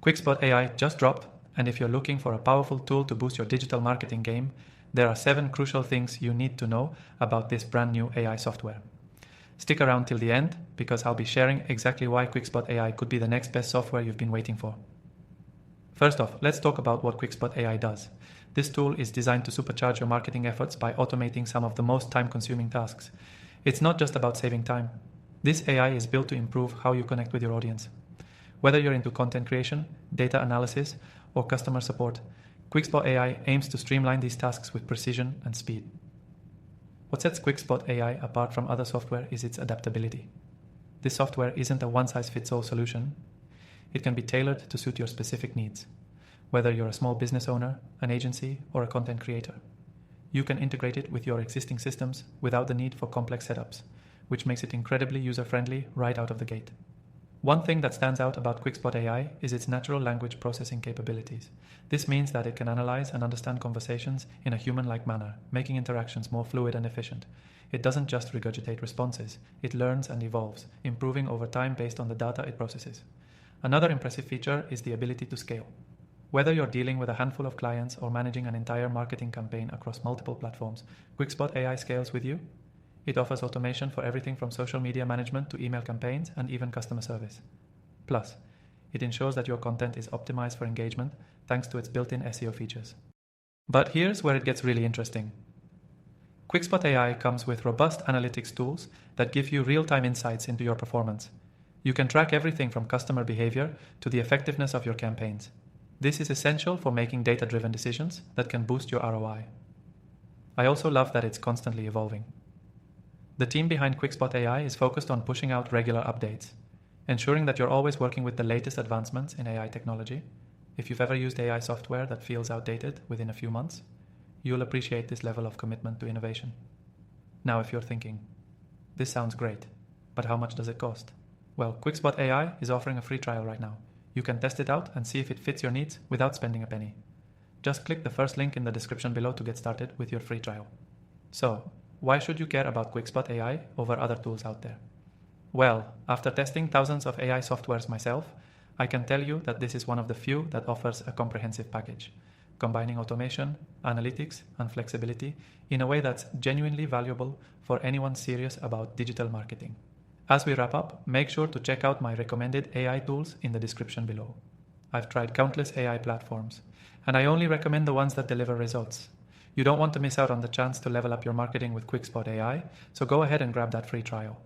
Quiksbot AI just dropped, and if you're looking for a powerful tool to boost your digital marketing game, there are 7 crucial things you need to know about this brand new AI software. Stick around till the end, because I'll be sharing exactly why Quiksbot AI could be the next best software you've been waiting for. First off, let's talk about what Quiksbot AI does. This tool is designed to supercharge your marketing efforts by automating some of the most time-consuming tasks. It's not just about saving time. This AI is built to improve how you connect with your audience. Whether you're into content creation, data analysis, or customer support, Quiksbot AI aims to streamline these tasks with precision and speed. What sets Quiksbot AI apart from other software is its adaptability. This software isn't a one-size-fits-all solution. It can be tailored to suit your specific needs, whether you're a small business owner, an agency, or a content creator. You can integrate it with your existing systems without the need for complex setups, which makes it incredibly user-friendly right out of the gate. One thing that stands out about Quiksbot AI is its natural language processing capabilities. This means that it can analyze and understand conversations in a human-like manner, making interactions more fluid and efficient. It doesn't just regurgitate responses, it learns and evolves, improving over time based on the data it processes. Another impressive feature is the ability to scale. Whether you're dealing with a handful of clients or managing an entire marketing campaign across multiple platforms, Quiksbot AI scales with you. It offers automation for everything from social media management to email campaigns and even customer service. Plus, it ensures that your content is optimized for engagement thanks to its built-in SEO features. But here's where it gets really interesting. Quiksbot AI comes with robust analytics tools that give you real-time insights into your performance. You can track everything from customer behavior to the effectiveness of your campaigns. This is essential for making data-driven decisions that can boost your ROI. I also love that it's constantly evolving. The team behind Quiksbot AI is focused on pushing out regular updates, ensuring that you're always working with the latest advancements in AI technology. If you've ever used AI software that feels outdated within a few months, you'll appreciate this level of commitment to innovation. Now, if you're thinking, this sounds great, but how much does it cost? Well, Quiksbot AI is offering a free trial right now. You can test it out and see if it fits your needs without spending a penny. Just click the first link in the description below to get started with your free trial. So, why should you care about Quiksbot AI over other tools out there? Well, after testing thousands of AI softwares myself, I can tell you that this is one of the few that offers a comprehensive package, combining automation, analytics, and flexibility in a way that's genuinely valuable for anyone serious about digital marketing. As we wrap up, make sure to check out my recommended AI tools in the description below. I've tried countless AI platforms, and I only recommend the ones that deliver results. You don't want to miss out on the chance to level up your marketing with Quiksbot AI, so go ahead and grab that free trial.